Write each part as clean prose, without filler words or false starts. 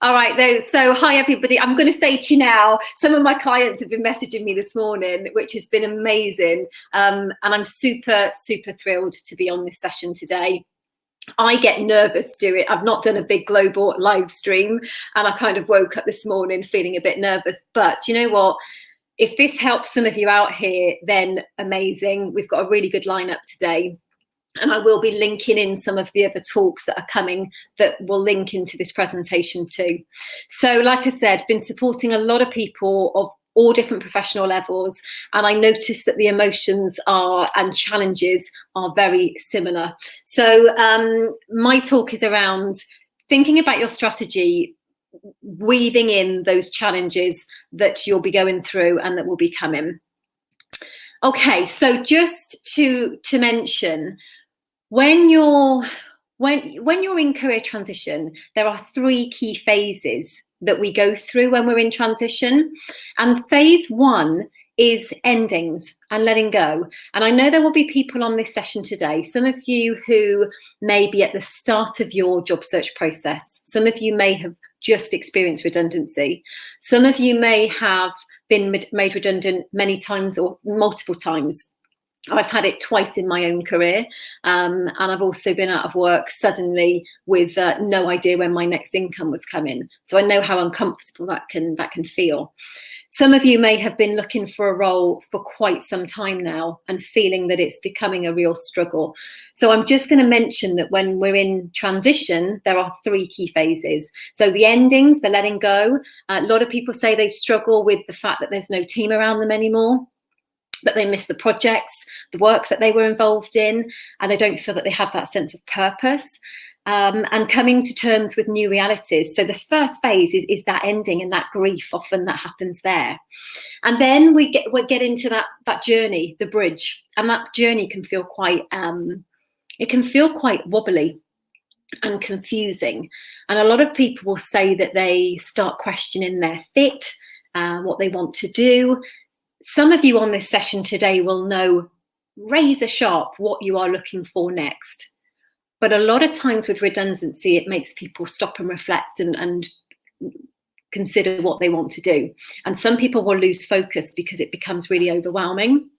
All right, though. So hi, everybody. I'm going to say to you now, some of my clients have been messaging me this morning, which has been amazing. And I'm super, super thrilled to be on this session today. I get nervous doing it. I've not done a big global live stream, and I kind of woke up this morning feeling a bit nervous. But you know what? If this helps some of you out here, then amazing. We've got a really good lineup today. And I will be linking in some of the other talks that are coming that will link into this presentation too. So like I said, been supporting a lot of people of all different professional levels, and I noticed that the emotions and challenges are very similar. So my talk is around thinking about your strategy, weaving in those challenges that you'll be going through and that will be coming. Okay, so just to mention, when you're in career transition, there are 3 key phases that we go through when we're in transition. And phase 1 is endings and letting go. And I know there will be people on this session today, some of you who may be at the start of your job search process. Some of you may have just experienced redundancy. Some of you may have been made redundant many times or multiple times. I've had it twice in my own career, and I've also been out of work suddenly with no idea when my next income was coming. So I know how uncomfortable that can feel. Some of you may have been looking for a role for quite some time now and feeling that it's becoming a real struggle. So I'm just going to mention that when we're in transition, there are 3 key phases. So the endings, the letting go. A lot of people say they struggle with the fact that there's no team around them anymore, that they miss the projects, the work that they were involved in, and they don't feel that they have that sense of purpose, and coming to terms with new realities. So the first phase is that ending and that grief often that happens there. And then we get into that journey, the bridge, and that journey can feel quite, wobbly and confusing. And a lot of people will say that they start questioning their fit, what they want to do. Some of you on this session today will know razor sharp what you are looking for next. But a lot of times with redundancy, it makes people stop and reflect and consider what they want to do. And some people will lose focus because it becomes really overwhelming.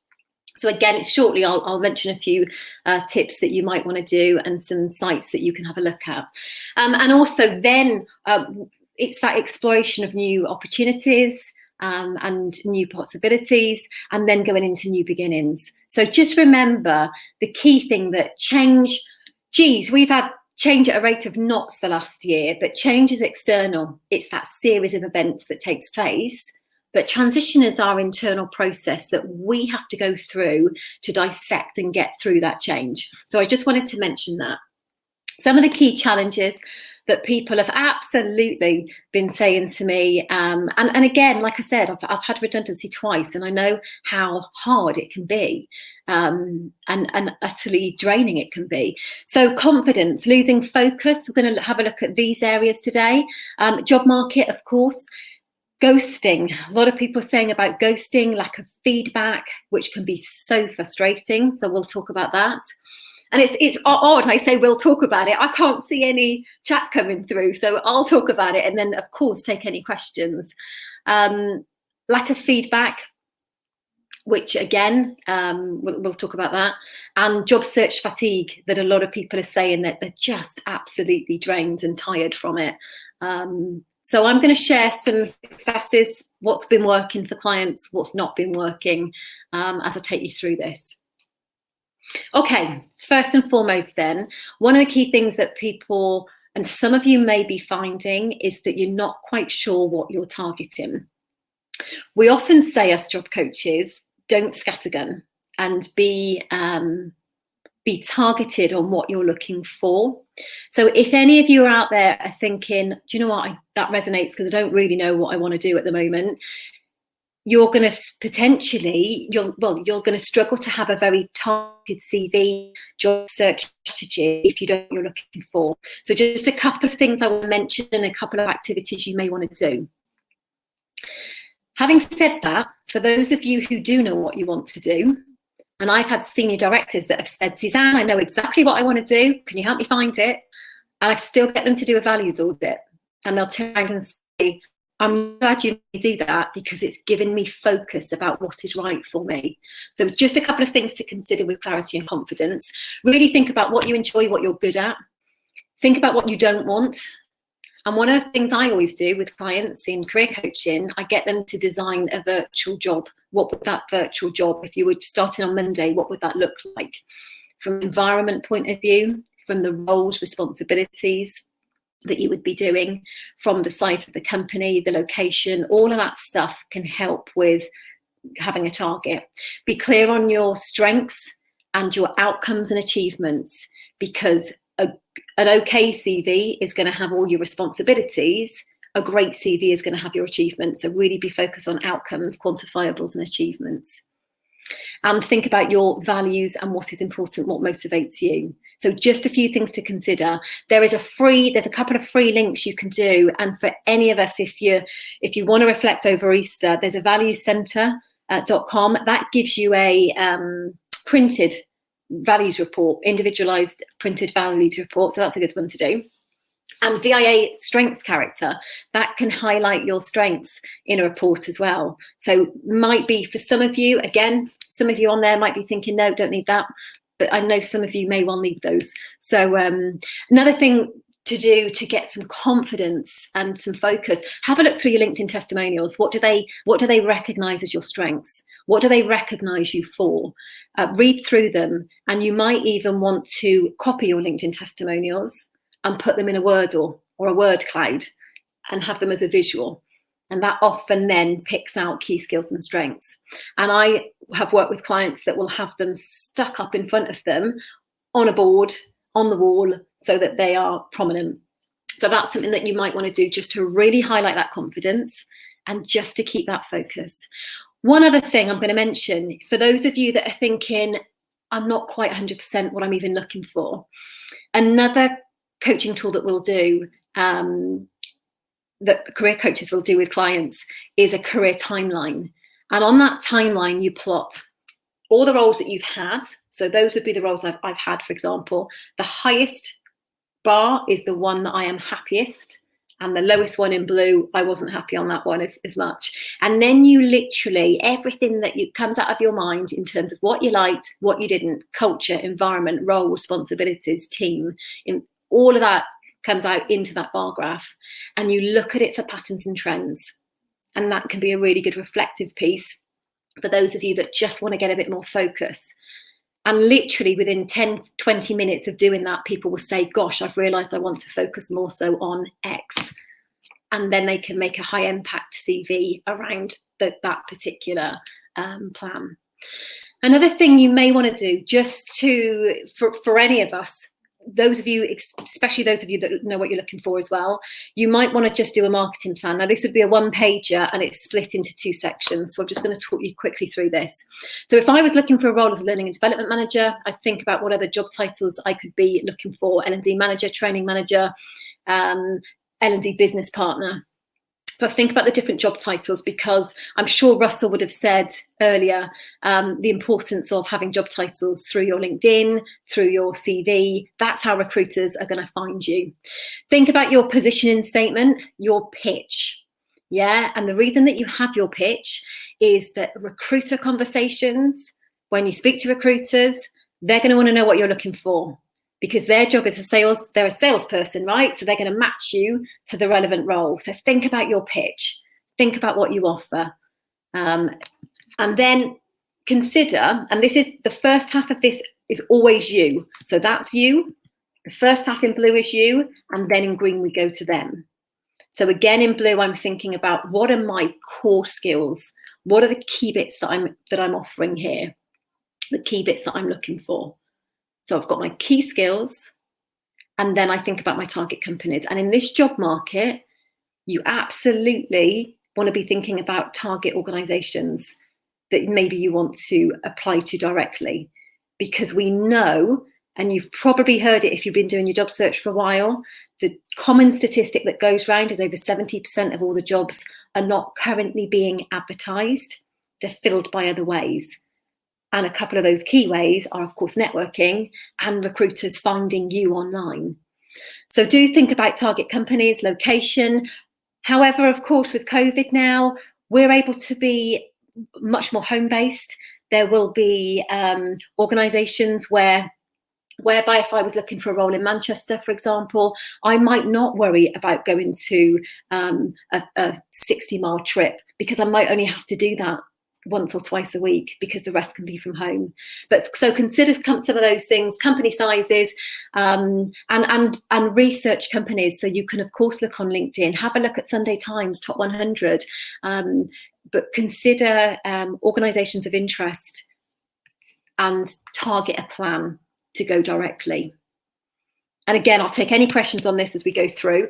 So again, shortly, I'll mention a few tips that you might want to do and some sites that you can have a look at. And also then it's that exploration of new opportunities, and new possibilities, and then going into new beginnings. So just remember the key thing that change, we've had change at a rate of knots the last year, but change is external. It's that series of events that takes place. But transition is our internal process that we have to go through to dissect and get through that change. So I just wanted to mention that. Some of the key challenges that people have absolutely been saying to me, and again, like I said, I've had redundancy twice, and I know how hard it can be, and utterly draining it can be. So confidence, losing focus, we're going to have a look at these areas today. Job market, of course. Ghosting, a lot of people saying about ghosting, lack of feedback, which can be so frustrating. So we'll talk about that. And it's odd, I say we'll talk about it. I can't see any chat coming through, so I'll talk about it and then, of course, take any questions. Lack of feedback, which again, we'll talk about that. And job search fatigue, that a lot of people are saying that they're just absolutely drained and tired from it. So I'm going to share some successes, what's been working for clients, what's not been working, as I take you through this. Okay, first and foremost then, one of the key things that people, and some of you may be finding, is that you're not quite sure what you're targeting. We often say as job coaches, don't scattergun and be targeted on what you're looking for. So if any of you are out there are thinking, do you know what, that resonates because I don't really know what I want to do at the moment, you're going to potentially, you're going to struggle to have a very targeted CV, job search strategy if you don't know what you're looking for. So just a couple of things I will mention and a couple of activities you may want to do. Having said that, for those of you who do know what you want to do, and I've had senior directors that have said, Suzanne, I know exactly what I want to do. Can you help me find it? And I still get them to do a values audit. and they'll turn around and say, I'm glad you do that because it's given me focus about what is right for me. So just a couple of things to consider with clarity and confidence. Really think about what you enjoy, what you're good at. Think about what you don't want. And one of the things I always do with clients in career coaching, I get them to design a virtual job. What would that virtual job, if you were starting on Monday, what would that look like? From an environment point of view, from the roles, responsibilities that you would be doing, from the size of the company, the location, all of that stuff can help with having a target. Be clear on your strengths and your outcomes and achievements, because an okay CV is going to have all your responsibilities. A great CV is going to have your achievements. So really be focused on outcomes, quantifiables and achievements. And think about your values and what is important, what motivates you. So just a few things to consider. There's a couple of free links you can do. And for any of us, if you want to reflect over Easter, there's a valuescenter.com that gives you a printed values report, individualized printed values report. So that's a good one to do. And VIA strengths character, that can highlight your strengths in a report as well. So might be for some of you, again, some of you on there might be thinking, no, don't need that. But I know some of you may well need those. So another thing to do to get some confidence and some focus, have a look through your LinkedIn testimonials. What do they recognize as your strengths? What do they recognize you for? Read through them, and you might even want to copy your LinkedIn testimonials and put them in a Word or a word cloud and have them as a visual. And that often then picks out key skills and strengths. And I have worked with clients that will have them stuck up in front of them on a board, on the wall, so that they are prominent. So that's something that you might want to do just to really highlight that confidence and just to keep that focus. One other thing I'm going to mention, for those of you that are thinking, I'm not quite 100% what I'm even looking for, another coaching tool that we'll do, that career coaches will do with clients, is a career timeline. And on that timeline, you plot all the roles that you've had. So those would be the roles I've had, for example. The highest bar is the one that I am happiest. And the lowest one in blue, I wasn't happy on that one as much. And then you literally, everything that comes out of your mind in terms of what you liked, what you didn't, culture, environment, role, responsibilities, team, all of that comes out into that bar graph. And you look at it for patterns and trends. And that can be a really good reflective piece for those of you that just want to get a bit more focus. And literally within 10, 20 minutes of doing that, people will say, gosh, I've realized I want to focus more so on X. And then they can make a high impact CV around that particular plan. Another thing you may want to do, just for any of us, those of you, especially those of you that know what you're looking for as well, you might want to just do a marketing plan. Now, this would be a one-pager and it's split into two sections. So I'm just going to talk you quickly through this. So if I was looking for a role as a learning and development manager, I'd think about what other job titles I could be looking for: L&D manager, training manager, L&D business partner. But think about the different job titles, because I'm sure Russell would have said earlier the importance of having job titles through your LinkedIn, through your CV. That's how recruiters are going to find you. Think about your positioning statement, your pitch. Yeah, and the reason that you have your pitch is that recruiter conversations, when you speak to recruiters, they're going to want to know what you're looking for, because their job is they're a salesperson, right? So they're going to match you to the relevant role. So think about your pitch, think about what you offer. And then consider, and this is the first half of this is always you. So that's you. The first half in blue is you, and then in green we go to them. So again, in blue, I'm thinking about what are my core skills? What are the key bits that I'm offering here? The key bits that I'm looking for. So I've got my key skills, and then I think about my target companies. And in this job market, you absolutely want to be thinking about target organizations that maybe you want to apply to directly, because we know, and you've probably heard it if you've been doing your job search for a while, the common statistic that goes around is over 70% of all the jobs are not currently being advertised. They're filled by other ways. And a couple of those key ways are, of course, networking and recruiters finding you online. So do think about target companies, location. However, of course, with COVID now, we're able to be much more home-based. There will be organisations whereby if I was looking for a role in Manchester, for example, I might not worry about going to a 60-mile trip, because I might only have to do that once or twice a week, because the rest can be from home. But so consider some of those things, company sizes, and research companies. So you can of course look on LinkedIn, have a look at Sunday Times Top 100, but consider organisations of interest and target a plan to go directly. And again, I'll take any questions on this as we go through.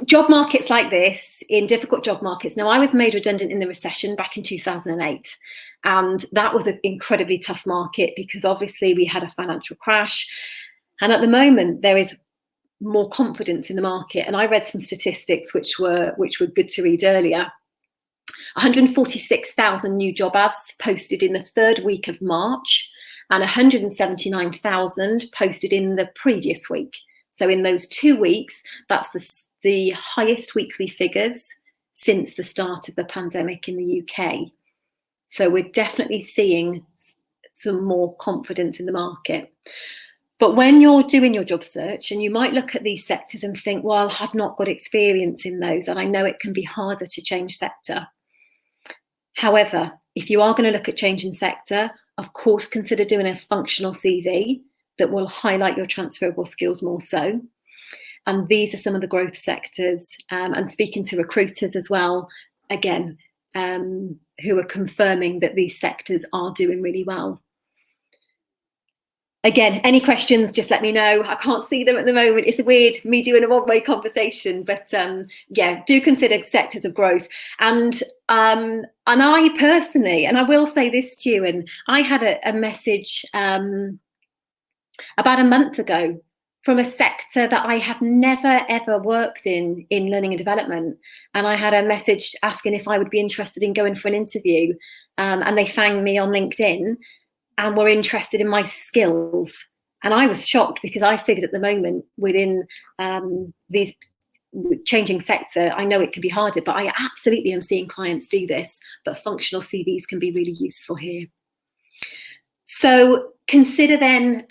Job markets like this, in difficult job markets. Now, I was made redundant in the recession back in 2008. And that was an incredibly tough market, because obviously we had a financial crash. And at the moment, there is more confidence in the market. And I read some statistics which were good to read earlier. 146,000 new job ads posted in the third week of March, and 179,000 posted in the previous week. So in those 2 weeks, that's the highest weekly figures since the start of the pandemic in the UK. So we're definitely seeing some more confidence in the market. But when you're doing your job search, and you might look at these sectors and think, well, I've not got experience in those, and I know it can be harder to change sector. However, if you are going to look at changing sector, of course, consider doing a functional CV that will highlight your transferable skills more so. And these are some of the growth sectors, and speaking to recruiters as well, again, who are confirming that these sectors are doing really well. Again, any questions, just let me know. I can't see them at the moment. It's weird, me doing a one-way conversation, but yeah, do consider sectors of growth. And I personally, and I will say this to you, and I had a message about a month ago from a sector that I have never, ever worked in learning and development. And I had a message asking if I would be interested in going for an interview. And they found me on LinkedIn and were interested in my skills. And I was shocked, because I figured at the moment within these changing sector, I know it can be harder, but I absolutely am seeing clients do this, but functional CVs can be really useful here. So consider then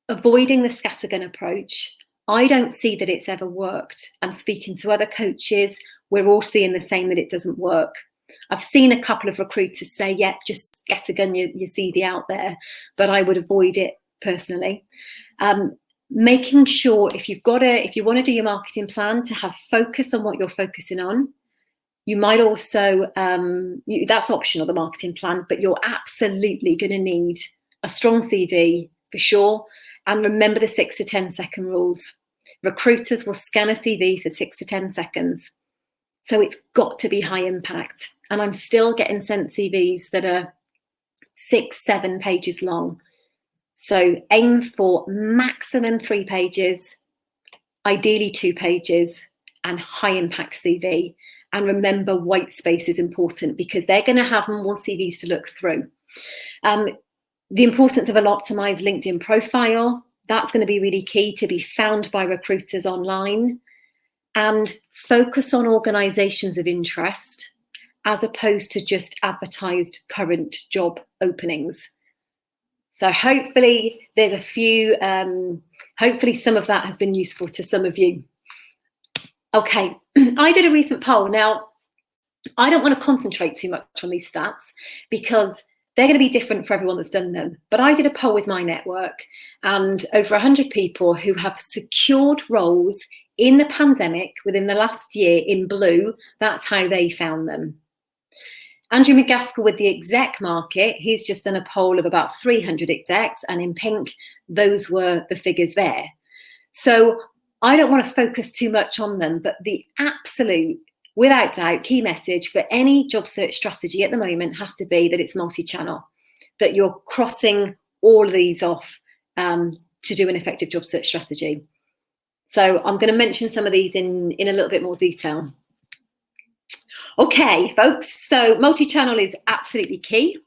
avoiding the scattergun approach. I don't see that it's ever worked. And speaking to other coaches, we're all seeing the same, that it doesn't work. I've seen a couple of recruiters say, yeah, just scattergun your CV out there, but I would avoid it personally. Making sure if you want to do your marketing plan, to have focus on what you're focusing on. You might also, that's optional, the marketing plan, but you're absolutely going to need a strong CV for sure. And remember the 6 to 10 second rules. Recruiters will scan a CV for 6 to 10 seconds. So it's got to be high impact. And I'm still getting sent CVs that are 6-7 pages long. So aim for maximum 3 pages, ideally 2 pages, and high impact CV. And remember, white space is important, because they're going to have more CVs to look through. The importance of an optimized LinkedIn profile, that's going to be really key to be found by recruiters online. And focus on organisations of interest, as opposed to just advertised current job openings. So hopefully there's a few, hopefully some of that has been useful to some of you. Okay, I did a recent poll. Now, I don't want to concentrate too much on these stats, because they're going to be different for everyone that's done them. But I did a poll with my network, and over 100 people who have secured roles in the pandemic within the last year in blue, that's how they found them. Andrew McGaskill with the exec market, he's just done a poll of about 300 execs, and in pink, those were the figures there. So I don't want to focus too much on them, but the absolute, without doubt, key message for any job search strategy at the moment has to be that it's multi-channel, that you're crossing all of these off to do an effective job search strategy. So I'm going to mention some of these in a little bit more detail. Okay, folks, so multi-channel is absolutely key.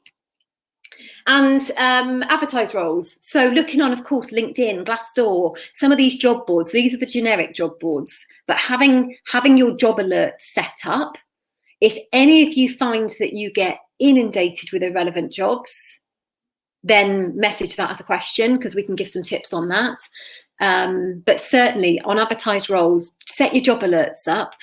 And advertise roles. So looking on, of course, LinkedIn, Glassdoor, some of these job boards, these are the generic job boards, but having your job alert set up, if any of you find that you get inundated with irrelevant jobs, then message that as a question, because we can give some tips on that. But certainly on advertised roles, set your job alerts up.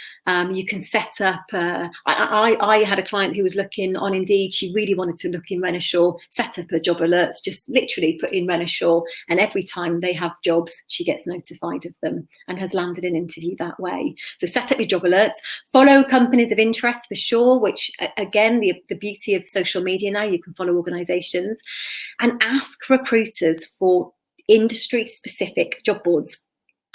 You can set up, I had a client who was looking on Indeed, she really wanted to look in Renishaw, set up her job alerts, just literally put in Renishaw, and every time they have jobs, she gets notified of them and has landed an interview that way. So set up your job alerts, follow companies of interest for sure, which again, the beauty of social media now, you can follow organisations, and ask recruiters for industry specific job boards.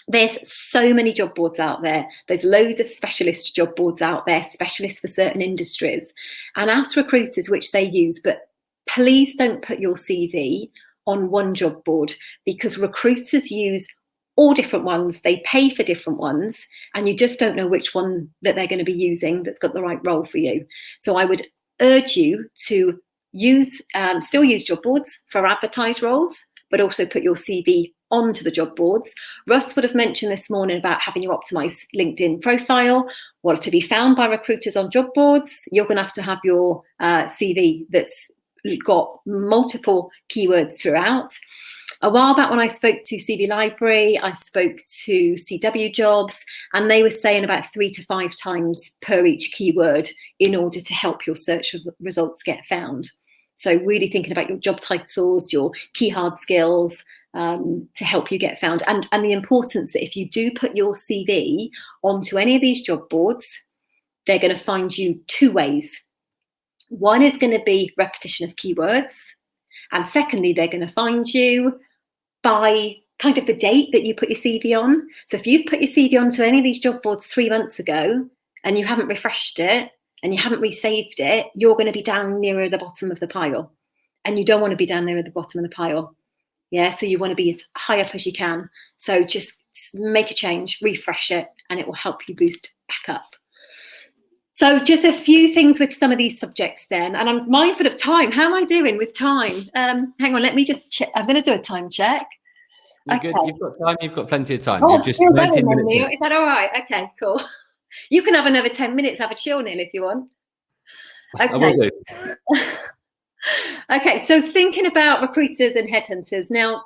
There's so many job boards out there. There's loads of specialist job boards out there, specialists for certain industries, and ask recruiters which they use. But please don't put your CV on one job board, because recruiters use all different ones. They pay for different ones, and you just don't know which one that they're going to be using that's got the right role for you. So I would urge you to still use job boards for advertised roles, but also put your CV onto the job boards. Russ would have mentioned this morning about having your optimized LinkedIn profile. Well, to be found by recruiters on job boards, you're going to have your CV that's got multiple keywords throughout. A while back when I spoke to CV Library, I spoke to CW Jobs, and they were saying about 3 to 5 times per each keyword in order to help your search results get found. So really thinking about your job titles, your key hard skills, to help you get found. And the importance that if you do put your CV onto any of these job boards, they're going to find you 2 ways. One is going to be repetition of keywords. And secondly, they're going to find you by kind of the date that you put your CV on. So if you've put your CV onto any of these job boards 3 months ago and you haven't refreshed it, and you haven't resaved it, you're going to be down nearer the bottom of the pile. And you don't want to be down there at the bottom of the pile. Yeah, so you want to be as high up as you can. So just make a change, refresh it, and it will help you boost back up. So just a few things with some of these subjects then. And I'm mindful of time. How am I doing with time? Hang on, let me just check. I'm going to do a time check. You're good. You've got time. You've got plenty of time. Oh, You've just 19 minutes. Is that all right? Okay, cool. You can have another 10 minutes, have a chill, Neil, if you want. Okay. I will do. Okay, so thinking about recruiters and headhunters. Now,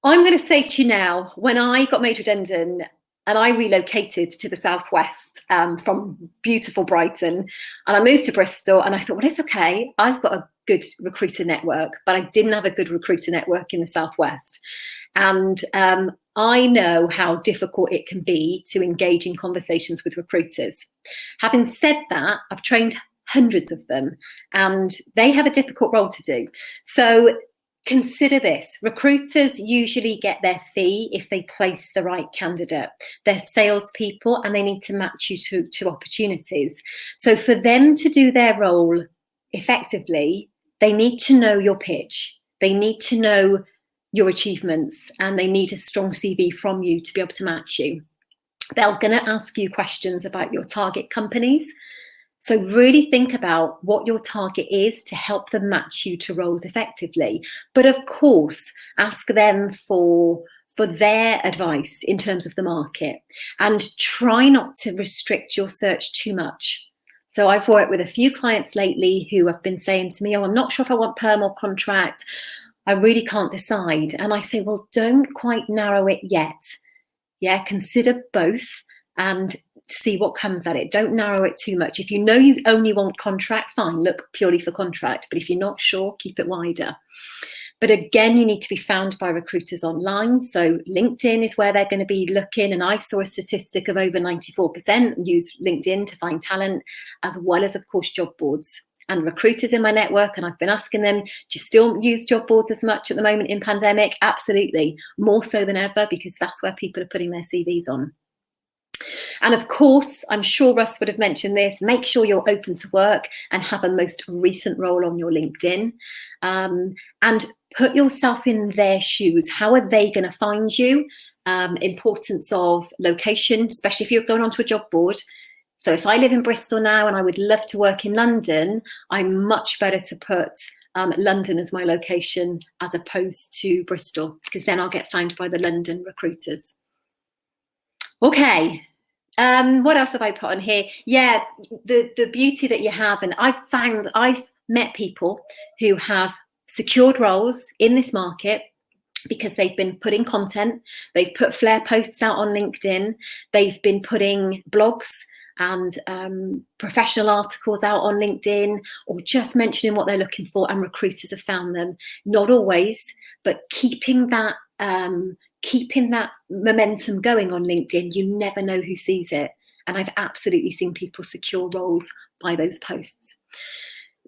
I'm going to say to you now, when I got made redundant and I relocated to the southwest from beautiful Brighton, and I moved to Bristol, and I thought, well, it's okay. I've got a good recruiter network, but I didn't have a good recruiter network in the southwest. And I know how difficult it can be to engage in conversations with recruiters. Having said that, I've trained hundreds of them, and they have a difficult role to do. So consider this. Recruiters usually get their fee if they place the right candidate. They're salespeople, and they need to match you to opportunities. So for them to do their role effectively, they need to know your pitch. They need to know your achievements, and they need a strong CV from you to be able to match you. They're going to ask you questions about your target companies. So really think about what your target is to help them match you to roles effectively. But of course, ask them for their advice in terms of the market, and try not to restrict your search too much. So I've worked with a few clients lately who have been saying to me, oh, I'm not sure if I want perm or contract. I really can't decide. And I say, well, don't quite narrow it yet. Yeah, consider both and see what comes at it. Don't narrow it too much. If you know you only want contract, fine, look purely for contract. But if you're not sure, keep it wider. But again, you need to be found by recruiters online. So LinkedIn is where they're going to be looking. And I saw a statistic of over 94% use LinkedIn to find talent, as well as, of course, job boards. And recruiters in my network, and I've been asking them, do you still use job boards as much at the moment in pandemic? Absolutely, more so than ever, because that's where people are putting their CVs on. And of course, I'm sure Russ would have mentioned this, make sure you're open to work and have a most recent role on your LinkedIn, and put yourself in their shoes. How are they going to find you? Importance of location, especially if you're going onto a job board. So if I live in Bristol now and I would love to work in London, I'm much better to put London as my location as opposed to Bristol, because then I'll get found by the London recruiters. Okay. What else have I put on here? Yeah, the beauty that you have, and I've met people who have secured roles in this market because they've been putting content, they've put flair posts out on LinkedIn, they've been putting blogs and professional articles out on LinkedIn, or just mentioning what they're looking for, and recruiters have found them. Not always, but keeping that momentum going on LinkedIn. You never know who sees it. And I've absolutely seen people secure roles by those posts.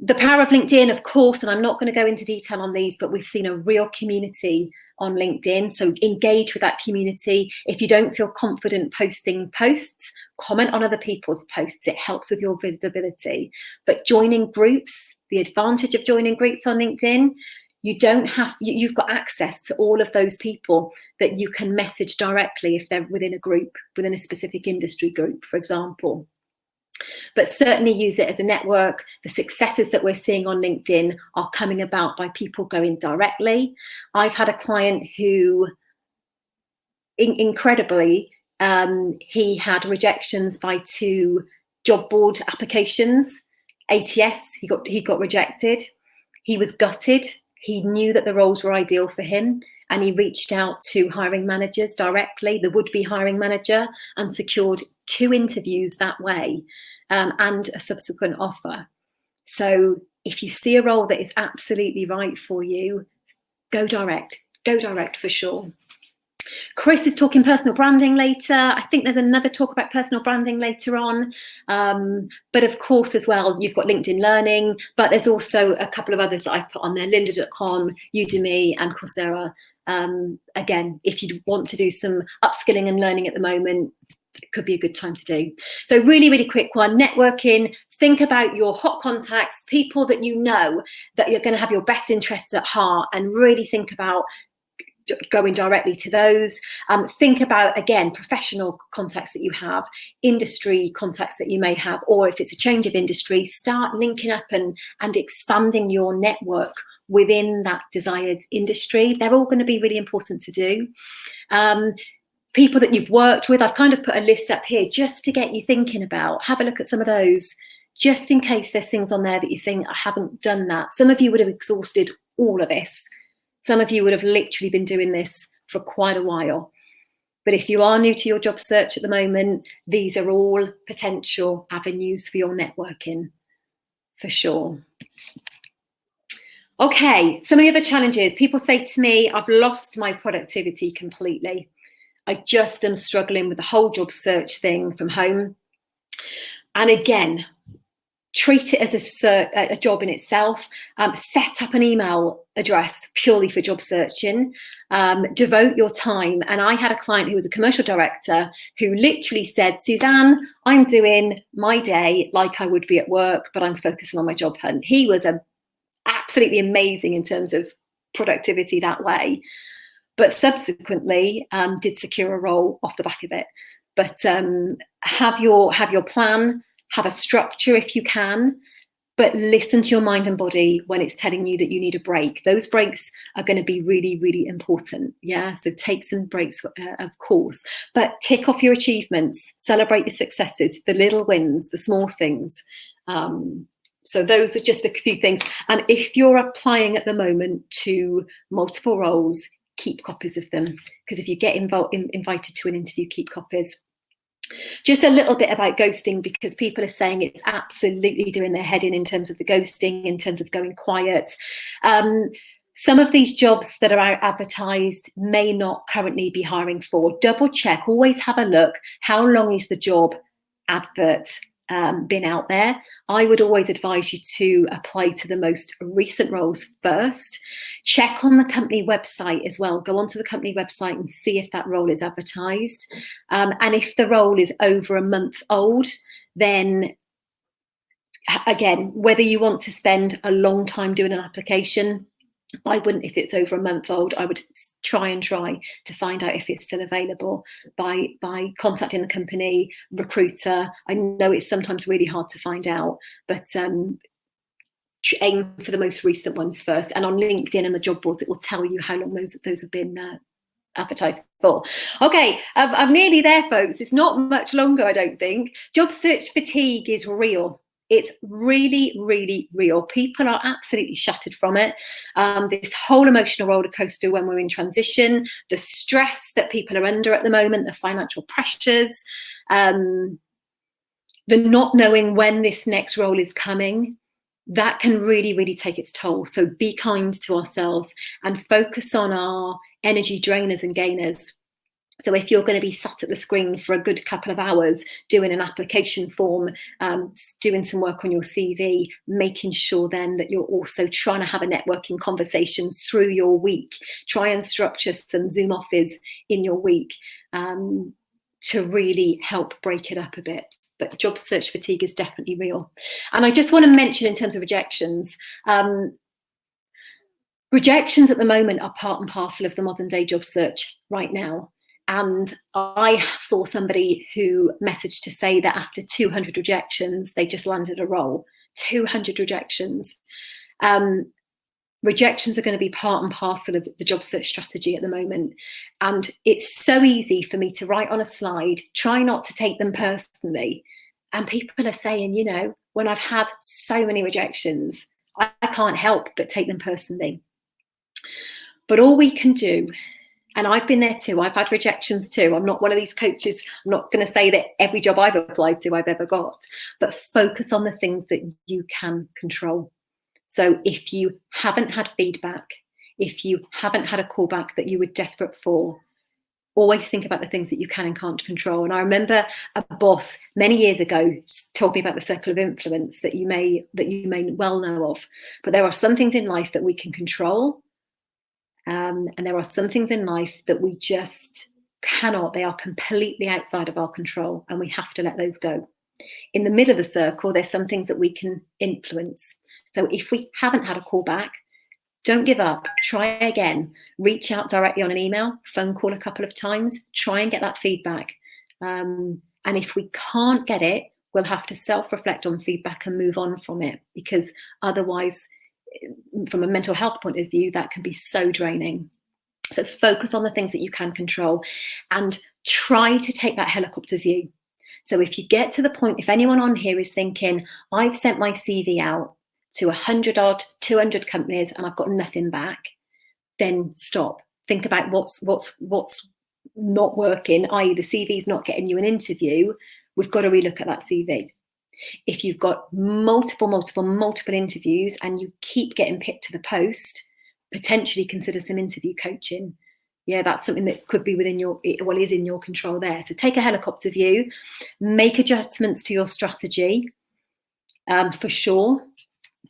The power of LinkedIn, of course, and I'm not going to go into detail on these, but we've seen a real community on LinkedIn. So engage with that community. If you don't feel confident posting posts, comment on other people's posts. It helps with your visibility. But joining groups, the advantage of joining groups on LinkedIn, you've got access to all of those people that you can message directly if they're within a group, within a specific industry group, for example. But certainly use it as a network. The successes that we're seeing on LinkedIn are coming about by people going directly. I've had a client who, incredibly, he had rejections by 2 job board applications. ATS, he got rejected. He was gutted. He knew that the roles were ideal for him, and he reached out to hiring managers directly, the would-be hiring manager, and secured 2 interviews that way, and a subsequent offer. So if you see a role that is absolutely right for you, go direct for sure. Chris is talking personal branding later. I think there's another talk about personal branding later on. But of course, as well, you've got LinkedIn Learning, but there's also a couple of others that I've put on there, lynda.com, Udemy, and Coursera. Again, if you want to do some upskilling and learning at the moment, it could be a good time to do. So really, really quick one, networking. Think about your hot contacts, people that you know that you're going to have your best interests at heart, and really think about going directly to those. Think about, again, professional contacts that you have, industry contacts that you may have, or if it's a change of industry, start linking up and expanding your network within that desired industry. They're all going to be really important to do. People that you've worked with, I've kind of put a list up here just to get you thinking about. Have a look at some of those, just in case there's things on there that you think, I haven't done that. Some of you would have exhausted all of this. Some of you would have literally been doing this for quite a while. But if you are new to your job search at the moment, these are all potential avenues for your networking, for sure. Okay, some of the other challenges. People say to me, I've lost my productivity completely. I just am struggling with the whole job search thing from home. And again, treat it as a job in itself. Set up an email address purely for job searching. Devote your time. And I had a client who was a commercial director who literally said, Suzanne, I'm doing my day like I would be at work, but I'm focusing on my job hunt. He was absolutely amazing in terms of productivity that way. But subsequently did secure a role off the back of it. But have your plan, have a structure if you can, but listen to your mind and body when it's telling you that you need a break. Those breaks are going to be really, really important. Yeah, so take some breaks, of course, but tick off your achievements, celebrate your successes, the little wins, the small things. So those are just a few things. And if you're applying at the moment to multiple roles, keep copies of them, because if you get invited to an interview, keep copies. Just a little bit about ghosting, because people are saying it's absolutely doing their head in terms of the ghosting, in terms of going quiet. Some of these jobs that are advertised may not currently be hiring for. Double check, always have a look. How long is the job advert been out there? I would always advise you to apply to the most recent roles first. Check on the company website as well. Go onto the company website and see if that role is advertised. And if the role is over a month old, then again, whether you want to spend a long time doing an application, I wouldn't. If it's over a month old, I would try to find out if it's still available by contacting the company recruiter. I know it's sometimes really hard to find out, but aim for the most recent ones first. And on LinkedIn and the job boards, it will tell you how long those have been advertised for. Okay, I'm nearly there, folks. It's not much longer, I don't think. Job search fatigue is real. It's really, really real. People are absolutely shattered from it. This whole emotional roller coaster when we're in transition, the stress that people are under at the moment, the financial pressures, the not knowing when this next role is coming, that can really, really take its toll. So be kind to ourselves and focus on our energy drainers and gainers. So if you're going to be sat at the screen for a good couple of hours doing an application form, doing some work on your CV, making sure then that you're also trying to have a networking conversations through your week. Try and structure some Zoom offers in your week to really help break it up a bit. But job search fatigue is definitely real. And I just want to mention in terms of rejections, rejections at the moment are part and parcel of the modern day job search right now. And I saw somebody who messaged to say that after 200 rejections, they just landed a role. 200 rejections. Rejections are going to be part and parcel of the job search strategy at the moment. And it's so easy for me to write on a slide, try not to take them personally. And people are saying, you know, when I've had so many rejections, I can't help but take them personally. But all we can do, and I've been there too, I've had rejections too. I'm not one of these coaches. I'm not going to say that every job I've applied to I've ever got, but focus on the things that you can control. So if you haven't had feedback, if you haven't had a callback that you were desperate for, always think about the things that you can and can't control. And I remember a boss many years ago told me about the circle of influence that you may well know of. But there are some things in life that we can control. And there are some things in life that we just cannot. They are completely outside of our control, and we have to let those go. In the middle of the circle, there's some things that we can influence. So if we haven't had a call back, don't give up. Try again. Reach out directly on an email, phone call a couple of times. Try and get that feedback. And if we can't get it, we'll have to self-reflect on feedback and move on from it, because otherwise, from a mental health point of view, that can be so draining. So focus on the things that you can control and try to take that helicopter view. So if you get to the point, if anyone on here is thinking, I've sent my CV out to 100 odd, 200 companies and I've got nothing back, then stop. Think about what's not working, i.e. the CV's not getting you an interview. We've got to relook at that CV. If you've got multiple interviews and you keep getting picked to the post, potentially consider some interview coaching. Yeah, that's something that could be is in your control there. So take a helicopter view, make adjustments to your strategy for sure.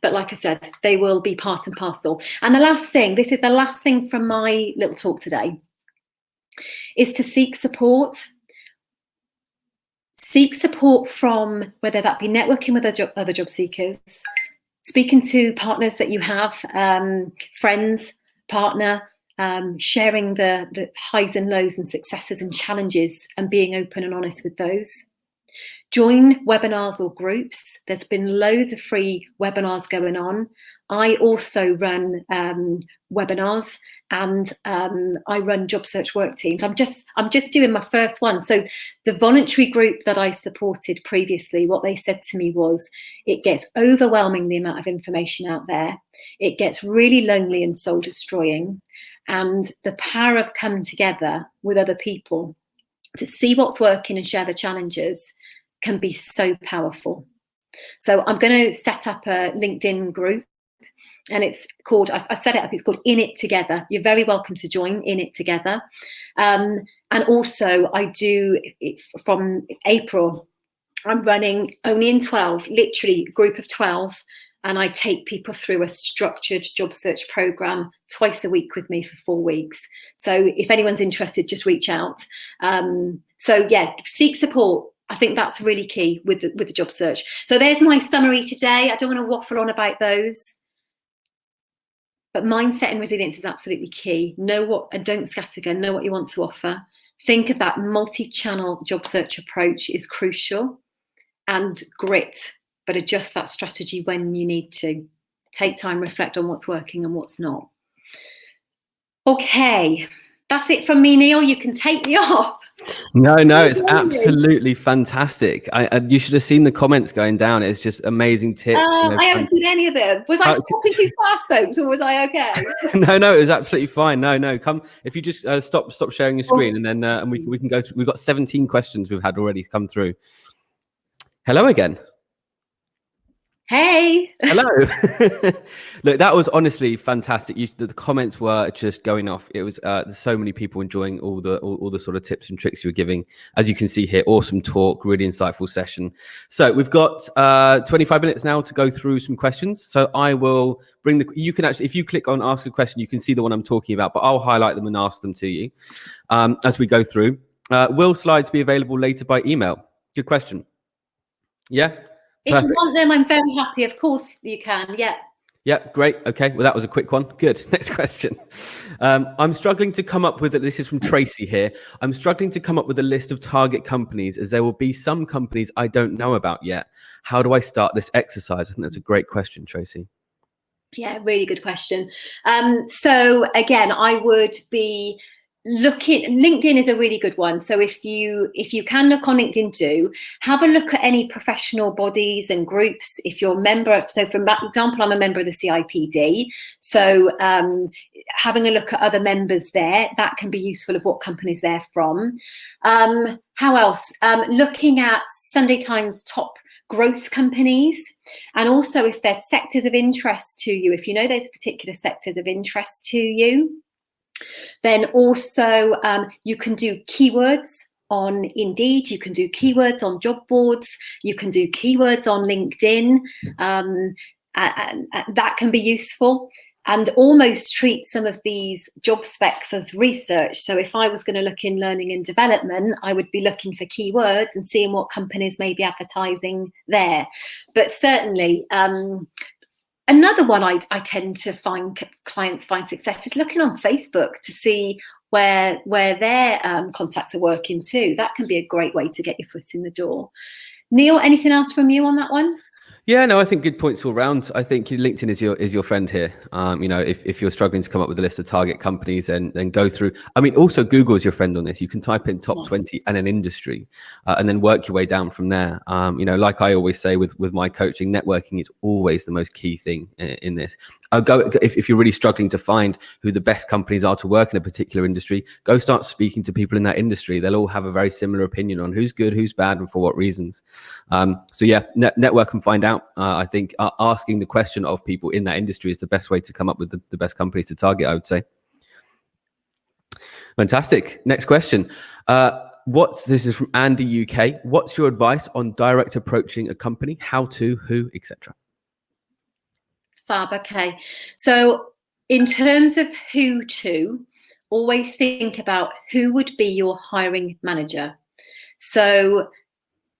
But like I said, they will be part and parcel. And the last thing, this is the last thing from my little talk today, is to seek support. Seek support from, whether that be networking with other job seekers, speaking to partners that you have, friends, partner, sharing the highs and lows and successes and challenges and being open and honest with those. Join webinars or groups. There's been loads of free webinars going on. I also run webinars, and I run job search work teams. I'm just doing my first one. So the voluntary group that I supported previously, what they said to me was, it gets overwhelming, the amount of information out there. It gets really lonely and soul destroying. And the power of coming together with other people to see what's working and share the challenges can be so powerful. So I'm going to set up a LinkedIn group, and it's called, I've set it up, it's called In It Together. You're very welcome to join In It Together. And also I do, from April, I'm running only in 12, literally a group of 12, and I take people through a structured job search program twice a week with me for 4 weeks. So if anyone's interested, just reach out. So yeah, seek support. I think that's really key with the job search. So there's my summary today. I don't want to waffle on about those, but mindset and resilience is absolutely key. Know what, and don't scattergun, know what you want to offer. Think of that multi-channel job search approach is crucial, and grit, but adjust that strategy when you need to. take time, reflect on what's working and what's not. Okay, that's it from me, Neil. You can take me off. No, it's absolutely fantastic. You should have seen the comments going down. It's just amazing tips. I haven't seen any of them. Was I talking too fast, folks, or was I okay? No, it was absolutely fine. No, come. If you just stop sharing your screen, and then and we can go through. We've got 17 questions we've had already come through. Hello again. Hey. Hello. Look, that was honestly fantastic. The comments were just going off. It was there's so many people enjoying all the sort of tips and tricks you were giving. As you can see here, awesome talk, really insightful session. So we've got 25 minutes now to go through some questions. So I will bring you can actually, if you click on ask a question, you can see the one I'm talking about, but I'll highlight them and ask them to you as we go through. Will slides be available later by email? Good question. Yeah. If you want them, I'm very happy. Of course you can. Yeah. Yeah, great. Okay. Well, that was a quick one. Good. Next question. I'm struggling to come up with it. This is from Tracy here. I'm struggling to come up with a list of target companies, as there will be some companies I don't know about yet. How do I start this exercise? I think that's a great question, Tracy. Yeah, really good question. So again, I would be LinkedIn is a really good one. So if you can look on LinkedIn, do have a look at any professional bodies and groups. If you're a member, so for example, I'm a member of the CIPD. So having a look at other members there, that can be useful of what companies they're from. How else? Looking at Sunday Times top growth companies, and also if there's sectors of interest to you, if you know there's particular sectors of interest to you. Then also you can do keywords on Indeed, you can do keywords on job boards, you can do keywords on LinkedIn, and that can be useful, and almost treat some of these job specs as research. So if I was going to look in learning and development, I would be looking for keywords and seeing what companies may be advertising there. But certainly, another one I tend to find clients find success is looking on Facebook to see where their contacts are working too. That can be a great way to get your foot in the door. Neil, anything else from you on that one? Yeah, no, I think good points all round. I think LinkedIn is your friend here. If you're struggling to come up with a list of target companies, then go through. I mean, also Google is your friend on this. You can type in top 20 and an industry, and then work your way down from there. Like I always say with my coaching, networking is always the most key thing in this. If you're really struggling to find who the best companies are to work in a particular industry, go start speaking to people in that industry. They'll all have a very similar opinion on who's good, who's bad, and for what reasons. So yeah, network and find out. I think asking the question of people in that industry is the best way to come up with the best companies to target, I would say. Fantastic. Next question. This is from Andy UK. What's your advice on direct approaching a company? How to, who, etc.? Fab. Okay. So in terms of who to, always think about who would be your hiring manager. So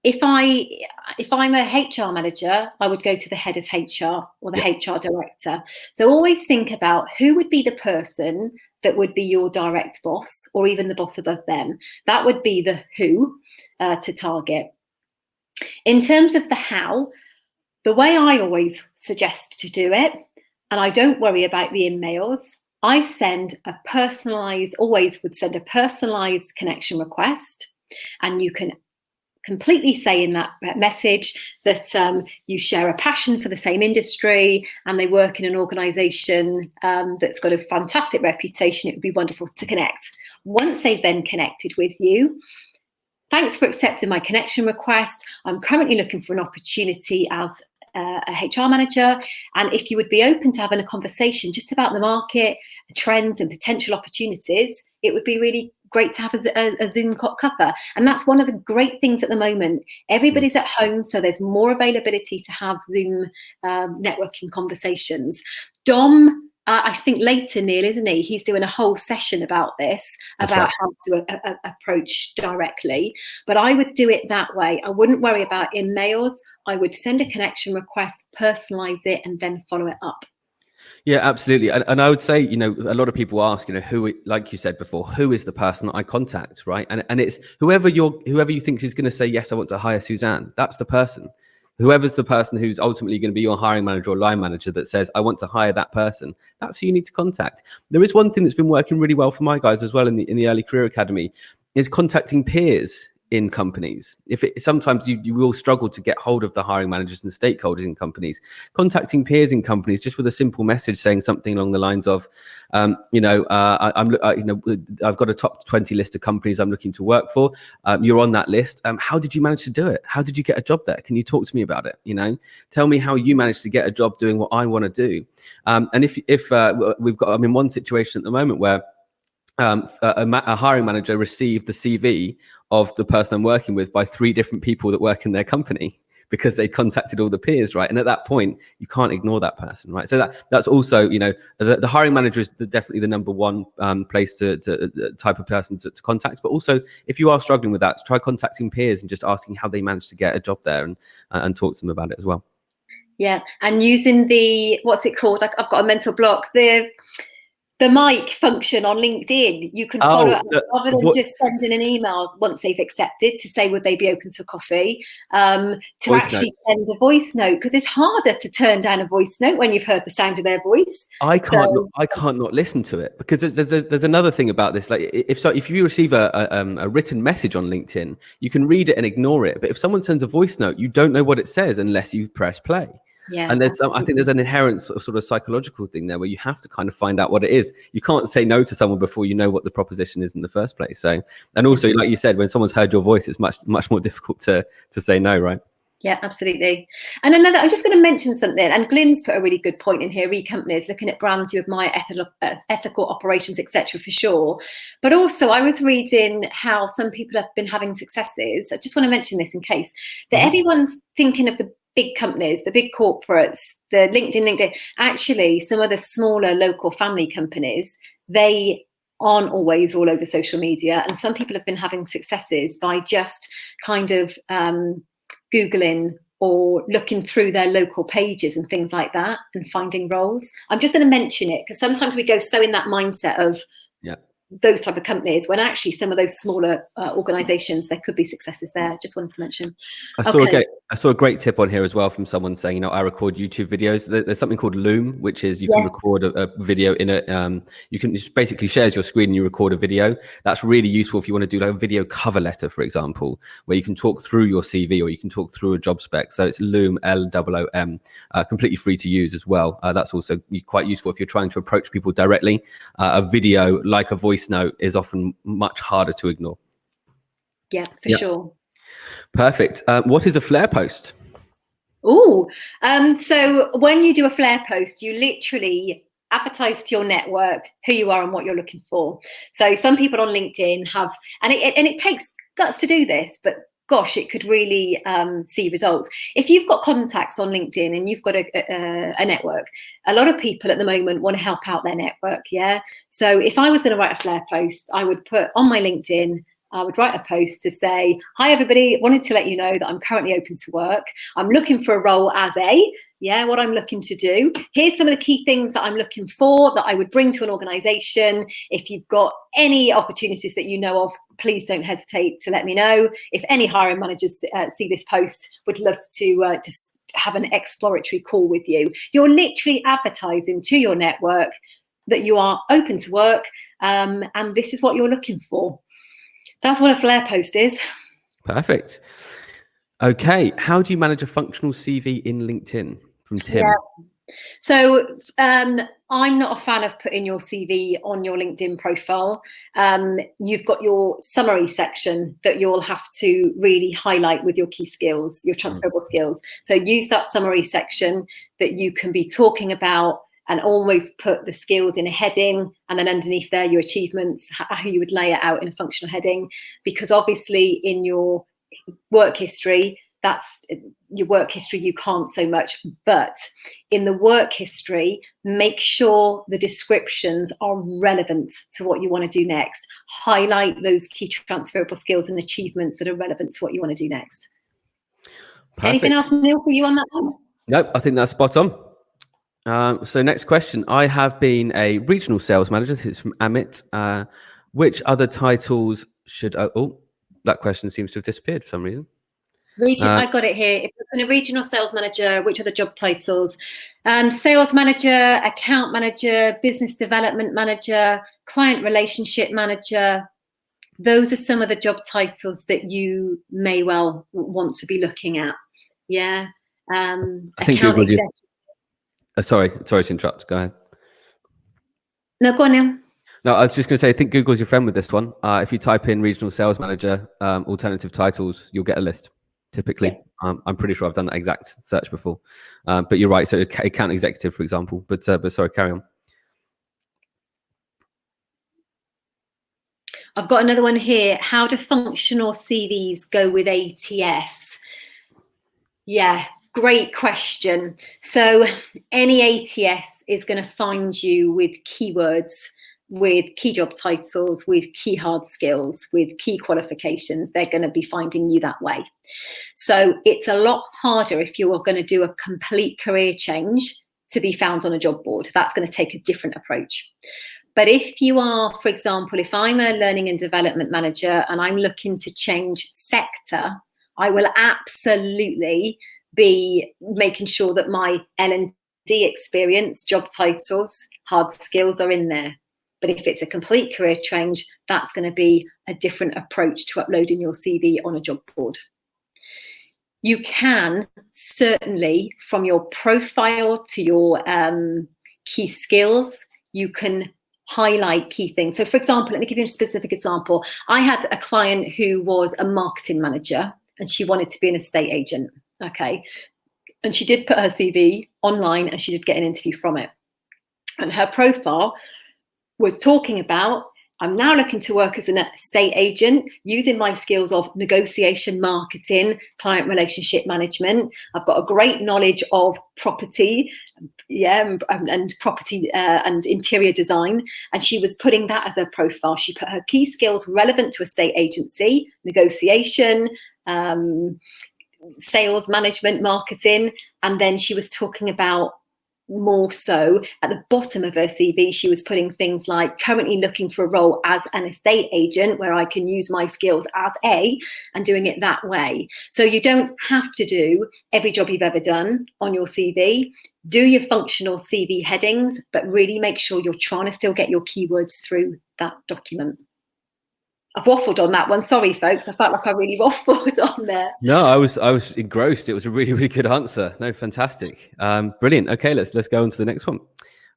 if I'm a HR manager, I would go to the head of HR or the HR director. So always think about who would be the person that would be your direct boss, or even the boss above them. That would be the who to target. In terms of the how, the way I always suggest to do it, and I don't worry about the emails, I always would send a personalized connection request, and you can completely say in that message that you share a passion for the same industry and they work in an organization that's got a fantastic reputation. It would be wonderful to connect. Once they've then connected with you, thanks for accepting my connection request. I'm currently looking for an opportunity as a HR manager, and if you would be open to having a conversation just about the market, trends and potential opportunities, it would be really great to have a Zoom cuppa. And that's one of the great things at the moment. Everybody's at home, so there's more availability to have Zoom networking conversations. Dom, I think later, Neil, isn't he? He's doing a whole session about this, about how to approach directly. But I would do it that way. I wouldn't worry about emails. I would send a connection request, personalize it, and then follow it up. Yeah, absolutely. And I would say, a lot of people ask, who, like you said before, who is the person that I contact, right? And it's whoever you think is going to say, yes, I want to hire Suzanne. That's the person. whoever's the person who's ultimately going to be your hiring manager or line manager that says, I want to hire that person, that's who you need to contact. There is one thing that's been working really well for my guys as well in the early career academy, is contacting peers in companies. Sometimes you will struggle to get hold of the hiring managers and stakeholders in companies. Contacting peers in companies just with a simple message saying something along the lines of, I've got a top 20 list of companies I'm looking to work for. You're on that list. How did you manage to do it? How did you get a job there? Can you talk to me about it? Tell me how you managed to get a job doing what I want to do. And if we've got, I'm in one situation at the moment where a hiring manager received the CV of the person I'm working with by 3 different people that work in their company because they contacted all the peers, right? And at that point, you can't ignore that person, right? So that's also, the hiring manager is definitely the number one place to type of person to contact. But also, if you are struggling with that, try contacting peers and just asking how they managed to get a job there and talk to them about it as well. Yeah, and using what's it called? I've got a mental block. The mic function on LinkedIn, you can follow up rather than just sending an email once they've accepted to say, would they be open to coffee, to actually send a voice note, because it's harder to turn down a voice note when you've heard the sound of their voice. I can't not listen to it, because there's another thing about this. Like if you receive a written message on LinkedIn, you can read it and ignore it. But if someone sends a voice note, you don't know what it says unless you press play. Yeah, and I think there's an inherent sort of psychological thing there where you have to kind of find out what it is. You can't say no to someone before you know what the proposition is in the first place. So, and also, like you said, when someone's heard your voice, it's much more difficult to say no, right? Yeah, absolutely. And I'm just going to mention something, and Glyn's put a really good point in here, companies looking at brands who admire ethical operations, etc., for sure. But also, I was reading how some people have been having successes. I just want to mention this in case that everyone's thinking of the big companies, the big corporates, the LinkedIn. Actually, some of the smaller local family companies, they aren't always all over social media. And some people have been having successes by just kind of Googling or looking through their local pages and things like that and finding roles. I'm just going to mention it because sometimes we go so in that mindset of those type of companies when actually some of those smaller organizations, there could be successes there. Just wanted to mention. I saw a great tip on here as well from someone saying, I record YouTube videos. There's something called Loom, which is you can record a video in it. You can just basically shares your screen and you record a video. That's really useful if you want to do like a video cover letter, for example, where you can talk through your CV or you can talk through a job spec. So it's Loom, Loom, completely free to use as well. That's also quite useful if you're trying to approach people directly. A video like a voice note is often much harder to ignore. Yeah, for sure. Perfect. What is a flare post? So when you do a flare post, you literally advertise to your network who you are and what you're looking for. So some people on LinkedIn have, and it takes guts to do this, but gosh, it could really see results. If you've got contacts on LinkedIn and you've got a network, a lot of people at the moment want to help out their network. Yeah. So if I was going to write a flare post, I would put on my LinkedIn, I would write a post to say, hi, everybody, wanted to let you know that I'm currently open to work. I'm looking for a role as what I'm looking to do. Here's some of the key things that I'm looking for that I would bring to an organization. If you've got any opportunities that you know of, please don't hesitate to let me know. If any hiring managers see this post, would love to have an exploratory call with you. You're literally advertising to your network that you are open to work and this is what you're looking for. That's what a flare post is. Perfect. Okay. How do you manage a functional CV in LinkedIn? From Tim. Yeah. So I'm not a fan of putting your CV on your LinkedIn profile. You've got your summary section that you'll have to really highlight with your key skills, your transferable skills. So use that summary section that you can be talking about and always put the skills in a heading, and then underneath there, your achievements, how you would lay it out in a functional heading. Because obviously in your work history, that's your work history, you can't so much, but in the work history, make sure the descriptions are relevant to what you want to do next. Highlight those key transferable skills and achievements that are relevant to what you want to do next. Perfect. Anything else, Neil, for you on that one? Nope, I think that's spot on. So next question. I have been a regional sales manager. This is from Amit. Which other titles should... that question seems to have disappeared for some reason. I got it here. If you're a regional sales manager, which are the job titles? Sales manager, account manager, business development manager, client relationship manager. Those are some of the job titles that you may well want to be looking at. Yeah. I think account executive. Sorry to interrupt. Go ahead. No, go on now. No, I was just going to say, I think Google's your friend with this one. If you type in regional sales manager, alternative titles, you'll get a list. Typically, yeah. I'm pretty sure I've done that exact search before. But you're right. So account executive, for example. But sorry, carry on. I've got another one here. How do functional CVs go with ATS? Yeah, great question. So any ATS is going to find you with keywords, with key job titles, with key hard skills, with key qualifications. They're going to be finding you that way. So it's a lot harder if you're going to do a complete career change to be found on a job board. That's going to take a different approach. But if you are, for example, if I'm a learning and development manager and I'm looking to change sector, I will absolutely be making sure that my L&D experience, job titles, hard skills are in there. But if it's a complete career change, that's going to be a different approach to uploading your CV on a job board. You can certainly, from your profile to your key skills, you can highlight key things. So for example, let me give you a specific example. I had a client who was a marketing manager and she wanted to be an estate agent. Okay. And she did put her CV online and she did get an interview from it. And her profile was talking about, I'm now looking to work as an estate agent using my skills of negotiation, marketing, client relationship management. I've got a great knowledge of property, and property and interior design. And she was putting that as her profile. She put her key skills relevant to estate agency, negotiation, sales management, marketing. And then she was talking about more so at the bottom of her CV, she was putting things like currently looking for a role as an estate agent where I can use my skills as and doing it that way. So you don't have to do every job you've ever done on your CV. Do your functional CV headings, but really make sure you're trying to still get your keywords through that document. I've waffled on that one. Sorry, folks. I felt like I really waffled on there. No, I was engrossed. It was a really, really good answer. No, fantastic. Brilliant. Okay, let's go on to the next one.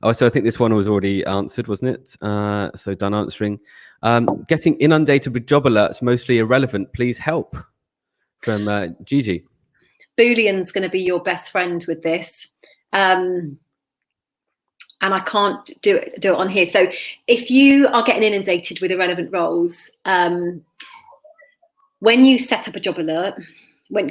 Oh, so I think this one was already answered, wasn't it? So done answering. Getting inundated with job alerts, mostly irrelevant. Please help. From Gigi. Boolean's going to be your best friend with this. And I can't do it on here. So if you are getting inundated with irrelevant roles, when you set up a job alert,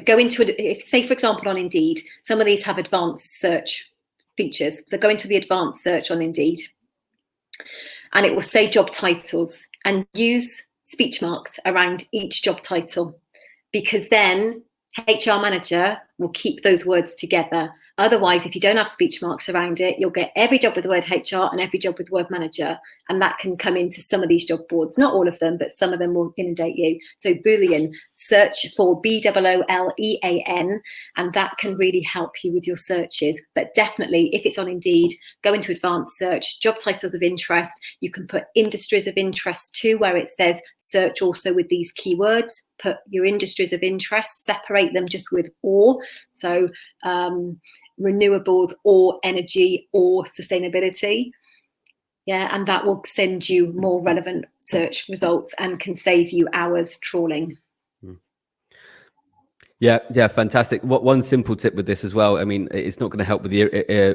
go into it, if, say, for example, on Indeed, some of these have advanced search features. So go into the advanced search on Indeed and it will say job titles and use speech marks around each job title, because then HR manager will keep those words together. Otherwise, if you don't have speech marks around it, you'll get every job with the word HR and every job with the word manager. And that can come into some of these job boards, not all of them, but some of them will inundate you. So Boolean, search for BOOLEAN, and that can really help you with your searches. But definitely, if it's on Indeed, go into advanced search, job titles of interest. You can put industries of interest too, where it says search also with these keywords. Put your industries of interest, separate them just with or. So renewables or energy or sustainability. Yeah, and that will send you more relevant search results and can save you hours trawling. Yeah, fantastic. One simple tip with this as well, I mean, it's not going to help with the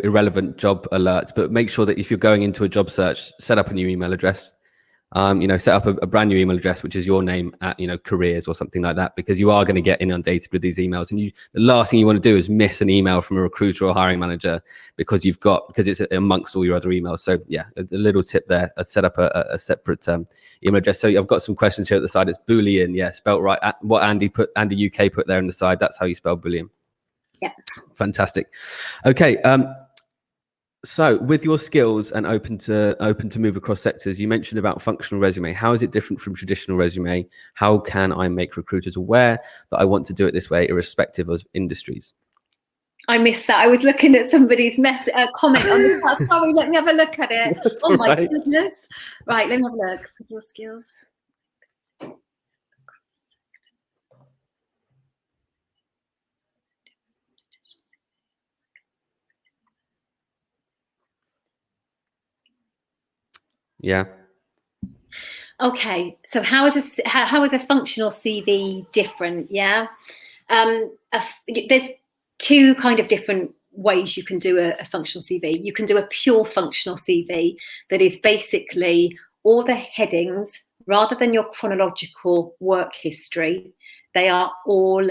irrelevant job alerts, but make sure that if you're going into a job search, set up a new email address. Set up a brand new email address, which is your name at, careers or something like that, because you are going to get inundated with these emails. And the last thing you want to do is miss an email from a recruiter or hiring manager because it's amongst all your other emails. So yeah, a little tip there, set up a separate email address. So I've got some questions here at the side. It's Boolean. Yeah, spelt right. What Andy UK put there on the side. That's how you spell Boolean. Yeah. Fantastic. Okay. So with your skills and open to move across sectors, you mentioned about functional resume. How is it different from traditional resume? How can I make recruiters aware that I want to do it this way, irrespective of industries? I missed that. I was looking at somebody's comment on the chat. Sorry, let me have a look at it. That's Oh my right. goodness. Right, let me have a look. Your skills. Yeah. Okay, so how is a functional CV different? Yeah, there's two kind of different ways you can do a functional CV. You can do a pure functional CV that is basically all the headings rather than your chronological work history. They are all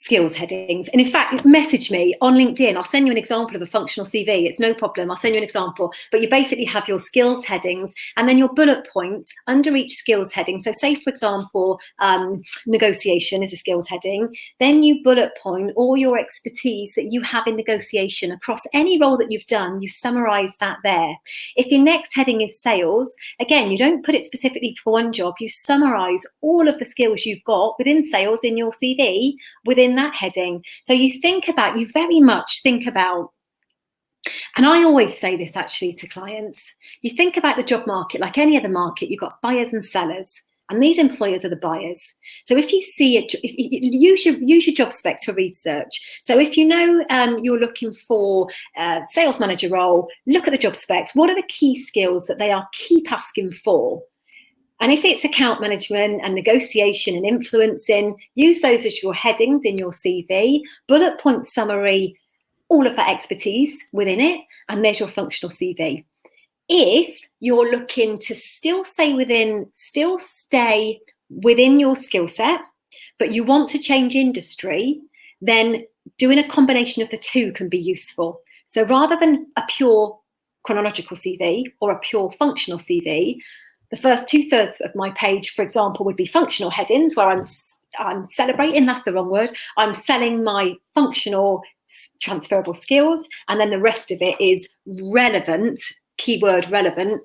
skills headings. And in fact, message me on LinkedIn. I'll send you an example of a functional CV. It's no problem. I'll send you an example. But you basically have your skills headings and then your bullet points under each skills heading. So say, for example, negotiation is a skills heading. Then you bullet point all your expertise that you have in negotiation across any role that you've done. You summarize that there. If your next heading is sales, again, you don't put it specifically for one job. You summarize all of the skills you've got within sales in your CV within that heading. So you very much think about, and I always say this actually to clients, you think about the job market like any other market. You've got buyers and sellers, and these employers are the buyers. So if you see it, use your job specs for research. So if you know you're looking for a sales manager role, look at the job specs. What are the key skills that they are keep asking for? And if it's account management and negotiation and influencing, use those as your headings in your CV, bullet point summary, all of that expertise within it, and there's your functional CV. If you're looking to still stay within your skill set, but you want to change industry, then doing a combination of the two can be useful. So rather than a pure chronological CV or a pure functional CV, the first 2/3 of my page, for example, would be functional headings where I'm celebrating, that's the wrong word, I'm selling my functional transferable skills, and then the rest of it is relevant, keyword relevant,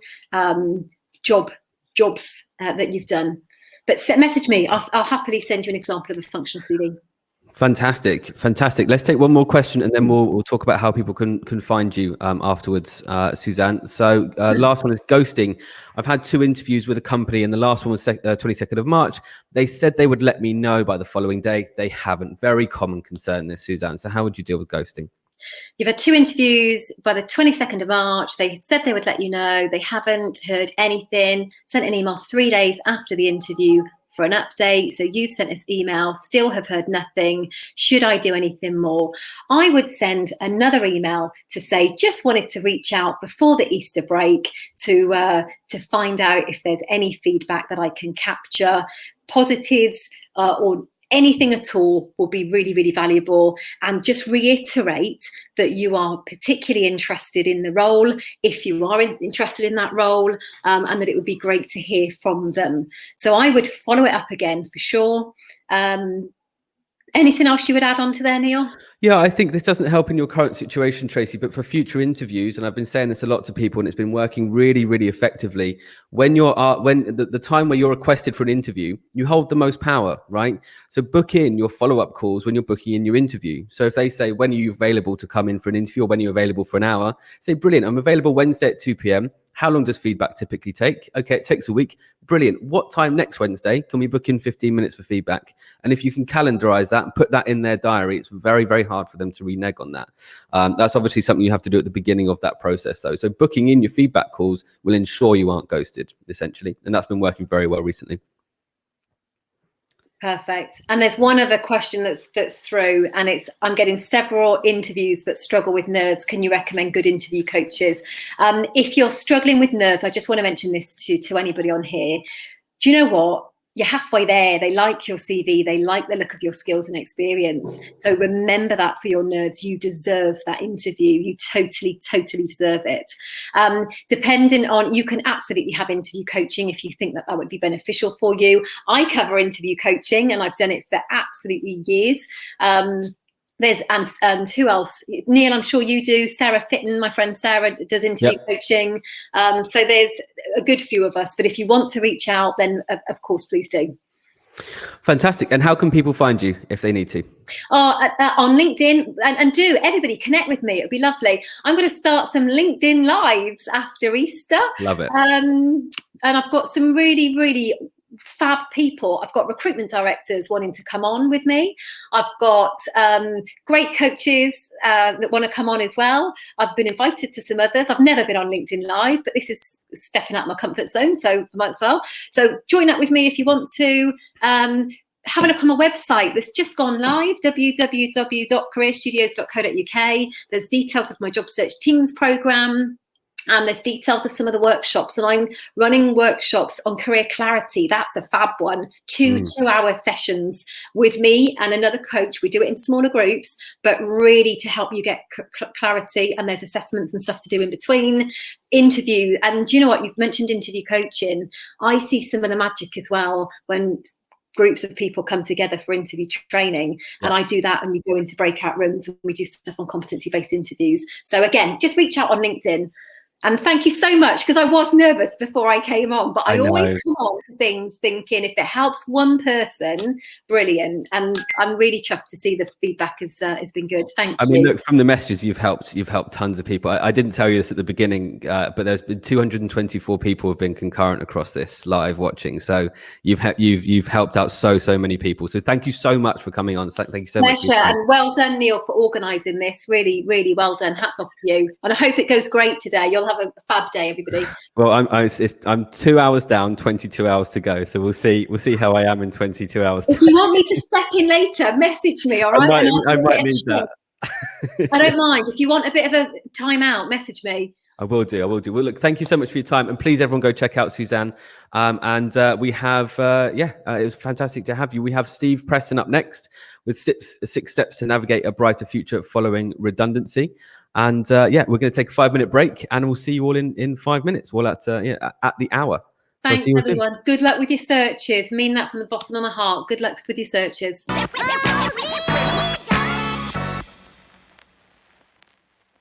jobs that you've done. But message me, I'll happily send you an example of a functional CV. Fantastic. Let's take one more question and then we'll talk about how people can find you afterwards, Suzanne. So last one is ghosting. I've had 2 interviews with a company and the last one was 22nd of March. They said they would let me know by the following day. They haven't. Very common concern this, Suzanne. So how would you deal with ghosting? You've had 2 interviews by the 22nd of March. They said they would let you know. They haven't heard anything. Sent an email 3 days after the interview for an update. So you've sent us email, still have heard nothing. Should I do anything more? I would send another email to say, just wanted to reach out before the Easter break to find out if there's any feedback that I can capture. Positives or anything at all will be really, really valuable. And just reiterate that you are particularly interested in the role, if you are interested in that role, and that it would be great to hear from them. So I would follow it up again for sure. Anything else you would add on to there, Neil? Yeah, I think this doesn't help in your current situation, Tracy, but for future interviews, and I've been saying this a lot to people and it's been working really, really effectively. When the time where you're requested for an interview, you hold the most power, right? So book in your follow-up calls when you're booking in your interview. So if they say, when are you available to come in for an interview, or when are you available for an hour? Say, brilliant, I'm available Wednesday at 2 p.m. How long does feedback typically take? Okay, it takes a week. Brilliant. What time next Wednesday can we book in 15 minutes for feedback? And if you can calendarize that and put that in their diary, it's very, very hard for them to renege on that. That's obviously something you have to do at the beginning of that process, though. So booking in your feedback calls will ensure you aren't ghosted, essentially. And that's been working very well recently. Perfect. And there's one other question that's through, and I'm getting several interviews but struggle with nerves. Can you recommend good interview coaches? If you're struggling with nerves, I just want to mention this to anybody on here. Do you know what? You're halfway there. They like your CV. They like the look of your skills and experience. So remember that for your nerves. You deserve that interview. You totally, totally deserve it. Depending on, you can absolutely have interview coaching if you think that would be beneficial for you. I cover interview coaching and I've done it for absolutely years. There's and who else? Neil, I'm sure you do. Sarah Fitton, my friend Sarah, does interview coaching. So there's a good few of us. But if you want to reach out, then of course, please do. Fantastic. And how can people find you if they need to? On LinkedIn, and do everybody connect with me. It'd be lovely. I'm going to start some LinkedIn lives after Easter. Love it. And I've got some really, really fab people. I've got recruitment directors wanting to come on with me. I've got great coaches that want to come on as well. I've been invited to some others. I've never been on LinkedIn Live, but this is stepping out my comfort zone, so I might as well. So join up with me if you want to. Have a look on my website that's just gone live, www.careerstudios.co.uk. There's details of my job search teams program. And there's details of some of the workshops, and I'm running workshops on career clarity. That's a fab one. Two 2-hour sessions with me and another coach. We do it in smaller groups, but really to help you get clarity. And there's assessments and stuff to do in between. Interview, and you know what? You've mentioned interview coaching. I see some of the magic as well when groups of people come together for interview training, and I do that, and we go into breakout rooms and we do stuff on competency-based interviews. So again, just reach out on LinkedIn. And thank you so much, because I was nervous before I came on, but I always come on to things thinking if it helps one person, brilliant. And I'm really chuffed to see the feedback has been good. Thank you. I mean, look, from the messages you've helped tons of people. I didn't tell you this at the beginning, but there's been 224 people have been concurrent across this live watching. So you've helped out so many people. So thank you so much for coming on. Thank you so much. Pleasure, and well done, Neil, for organising this. Really, really well done. Hats off to you. And I hope it goes great today. You'll have a fab day, everybody. Well, I'm 2 hours down, 22 hours to go. So we'll see how I am in 22 hours. If you want me to step in later, message me. All right, I might need that. I don't mind. If you want a bit of a time out, message me. I will do. Well, look, thank you so much for your time, and please, everyone, go check out Suzanne. We have, it was fantastic to have you. We have Steve Preston up next with six steps to navigate a brighter future following redundancy. And we're going to take a 5-minute break, and we'll see you all in 5 minutes. Well, at the hour. Thanks, so everyone. Good luck with your searches. Mean that from the bottom of my heart. Good luck with your searches.